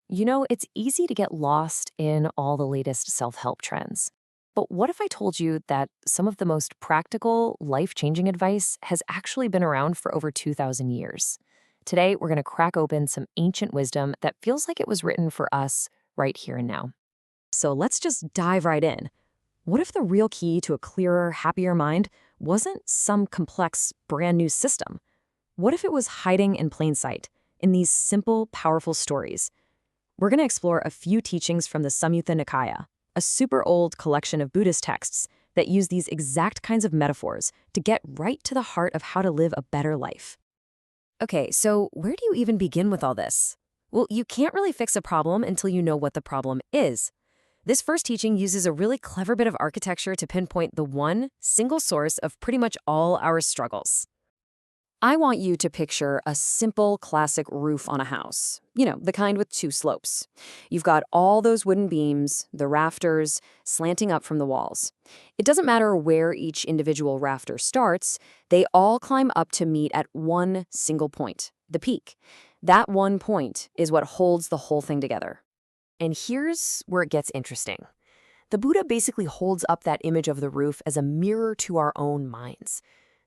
It's easy to get lost in all the latest self-help trends. But what if I told you that some of the most practical, life-changing advice has actually been around for over 2,000 years? Today, we're going to crack open some ancient wisdom that feels like it was written for us right here and now. So let's just dive right in. What if the real key to a clearer, happier mind wasn't some complex, brand new system? What if it was hiding in plain sight, in these simple, powerful stories? We're going to explore a few teachings from the Samyutta Nikaya, a super old collection of Buddhist texts that use these exact kinds of metaphors to get right to the heart of how to live a better life. Okay, so where do you even begin with all this? Well, you can't really fix a problem until you know what the problem is. This first teaching uses a really clever bit of architecture to pinpoint the one single source of pretty much all our struggles. I want you to picture a simple, classic roof on a house. The kind with two slopes. You've got all those wooden beams, the rafters, slanting up from the walls. It doesn't matter where each individual rafter starts, they all climb up to meet at one single point, the peak. That one point is what holds the whole thing together. And here's where it gets interesting. The Buddha basically holds up that image of the roof as a mirror to our own minds.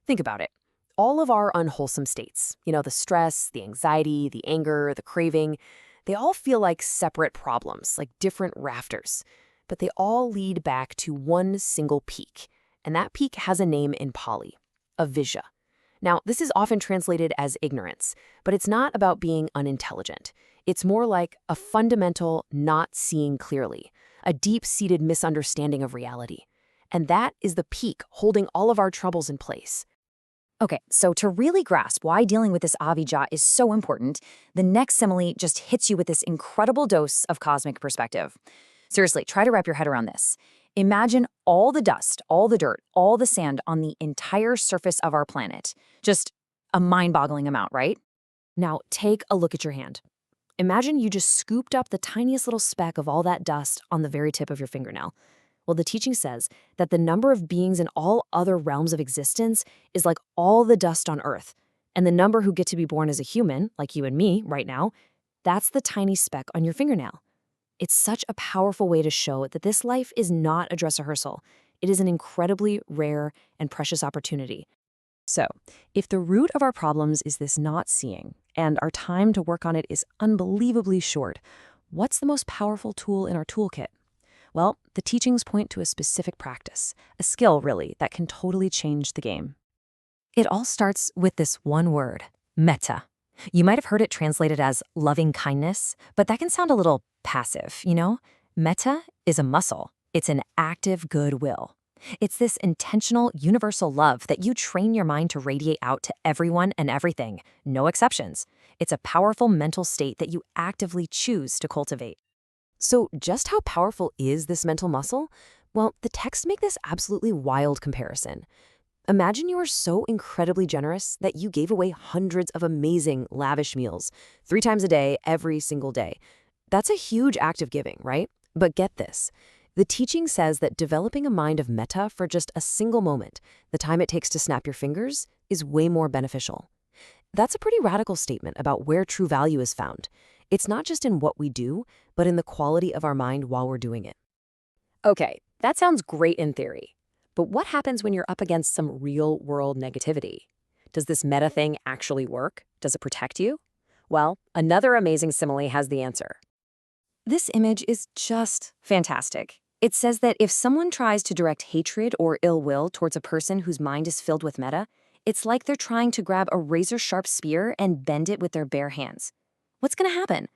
Think about it. All of our unwholesome states, the stress, the anxiety, the anger, the craving, they all feel like separate problems, like different rafters. But they all lead back to one single peak. And that peak has a name in Pali, avidya. Now, this is often translated as ignorance, but it's not about being unintelligent. It's more like a fundamental not seeing clearly, a deep-seated misunderstanding of reality. And that is the peak holding all of our troubles in place. Okay, so to really grasp why dealing with this avidya is so important, the next simile just hits you with this incredible dose of cosmic perspective. Seriously, try to wrap your head around this. Imagine all the dust, all the dirt, all the sand on the entire surface of our planet. Just a mind-boggling amount, right? Now, take a look at your hand. Imagine you just scooped up the tiniest little speck of all that dust on the very tip of your fingernail. Well, the teaching says that the number of beings in all other realms of existence is like all the dust on Earth. And the number who get to be born as a human, like you and me right now, that's the tiny speck on your fingernail. It's such a powerful way to show that this life is not a dress rehearsal. It is an incredibly rare and precious opportunity. So, if the root of our problems is this not seeing, and our time to work on it is unbelievably short, what's the most powerful tool in our toolkit? Well, the teachings point to a specific practice, a skill, really, that can totally change the game. It all starts with this one word, metta. You might have heard it translated as loving kindness, but that can sound a little passive, Metta is a muscle. It's an active goodwill. It's this intentional, universal love that you train your mind to radiate out to everyone and everything, no exceptions. It's a powerful mental state that you actively choose to cultivate. So just how powerful is this mental muscle? Well, the texts make this absolutely wild comparison. Imagine you are so incredibly generous that you gave away hundreds of amazing, lavish meals, 3 times a day, every single day. That's a huge act of giving, right? But get this. The teaching says that developing a mind of metta for just a single moment, the time it takes to snap your fingers, is way more beneficial. That's a pretty radical statement about where true value is found. It's not just in what we do, but in the quality of our mind while we're doing it. Okay, that sounds great in theory. But what happens when you're up against some real-world negativity? Does this meta thing actually work? Does it protect you? Well, another amazing simile has the answer. This image is just fantastic. It says that if someone tries to direct hatred or ill will towards a person whose mind is filled with metta, it's like they're trying to grab a razor-sharp spear and bend it with their bare hands. What's going to happen?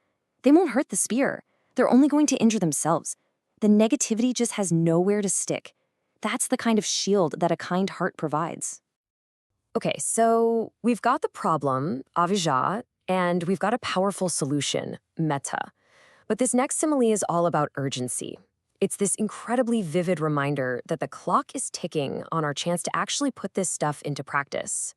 They won't hurt the spear. They're only going to injure themselves. The negativity just has nowhere to stick. That's the kind of shield that a kind heart provides. Okay, so we've got the problem, avidya, and we've got a powerful solution, metta. But this next simile is all about urgency. It's this incredibly vivid reminder that the clock is ticking on our chance to actually put this stuff into practice.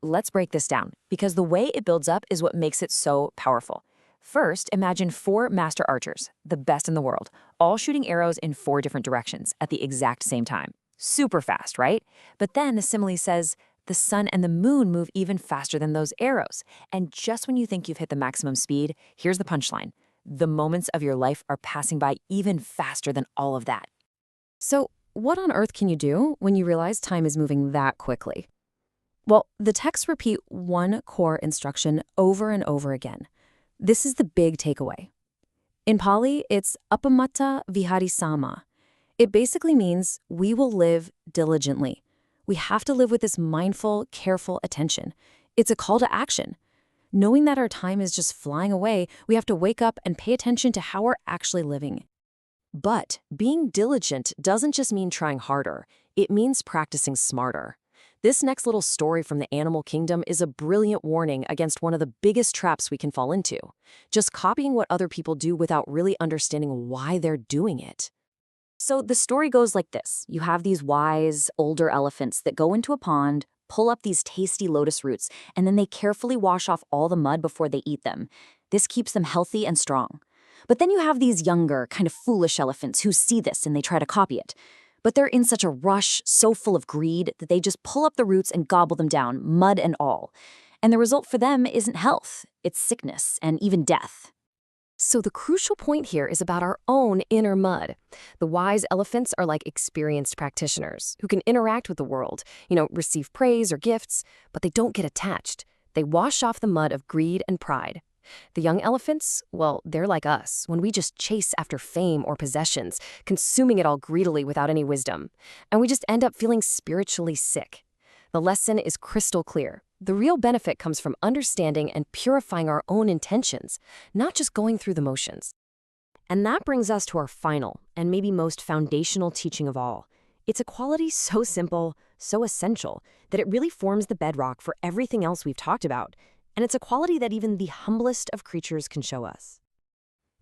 Let's break this down, because the way it builds up is what makes it so powerful. First, imagine 4 master archers, the best in the world, all shooting arrows in 4 different directions at the exact same time. Super fast, right? But then the simile says, the sun and the moon move even faster than those arrows. And just when you think you've hit the maximum speed, here's the punchline. The moments of your life are passing by even faster than all of that. So, what on earth can you do when you realize time is moving that quickly? Well, the texts repeat one core instruction over and over again. This is the big takeaway. In Pali, it's opammasāṃyutta. It basically means we will live diligently. We have to live with this mindful, careful attention. It's a call to action. Knowing that our time is just flying away, we have to wake up and pay attention to how we're actually living. But being diligent doesn't just mean trying harder. It means practicing smarter. This next little story from the animal kingdom is a brilliant warning against one of the biggest traps we can fall into: just copying what other people do without really understanding why they're doing it. So the story goes like this. You have these wise, older elephants that go into a pond, pull up these tasty lotus roots, and then they carefully wash off all the mud before they eat them. This keeps them healthy and strong. But then you have these younger, kind of foolish elephants who see this and they try to copy it. But they're in such a rush, so full of greed, that they just pull up the roots and gobble them down, mud and all. And the result for them isn't health, it's sickness and even death. So the crucial point here is about our own inner mud. The wise elephants are like experienced practitioners who can interact with the world, receive praise or gifts, but they don't get attached. They wash off the mud of greed and pride. The young elephants, well, they're like us, when we just chase after fame or possessions, consuming it all greedily without any wisdom. And we just end up feeling spiritually sick. The lesson is crystal clear. The real benefit comes from understanding and purifying our own intentions, not just going through the motions. And that brings us to our final and maybe most foundational teaching of all. It's a quality so simple, so essential, that it really forms the bedrock for everything else we've talked about. And it's a quality that even the humblest of creatures can show us.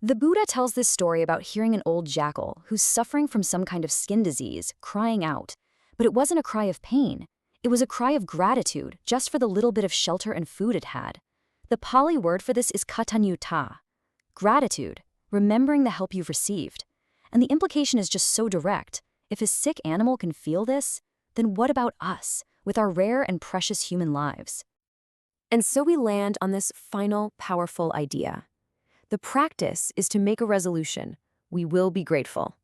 The Buddha tells this story about hearing an old jackal who's suffering from some kind of skin disease crying out. But it wasn't a cry of pain. It was a cry of gratitude just for the little bit of shelter and food it had. The Pali word for this is katanyutta. Gratitude, remembering the help you've received. And the implication is just so direct. If a sick animal can feel this, then what about us, with our rare and precious human lives? And so we land on this final, powerful idea. The practice is to make a resolution. We will be grateful.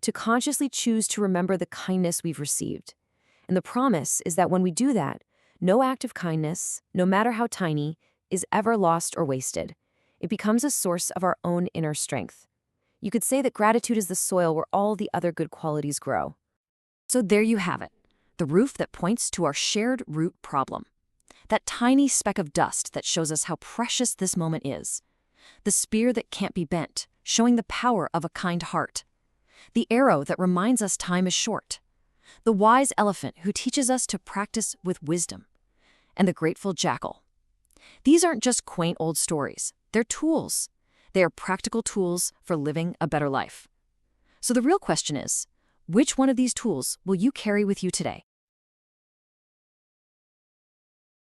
To consciously choose to remember the kindness we've received. And the promise is that when we do that, no act of kindness, no matter how tiny, is ever lost or wasted. It becomes a source of our own inner strength. You could say that gratitude is the soil where all the other good qualities grow. So there you have it, the roof that points to our shared root problem. That tiny speck of dust that shows us how precious this moment is. The spear that can't be bent, showing the power of a kind heart. The arrow that reminds us time is short. The wise elephant who teaches us to practice with wisdom. And the grateful jackal. These aren't just quaint old stories. They're tools. They are practical tools for living a better life. So the real question is, which one of these tools will you carry with you today?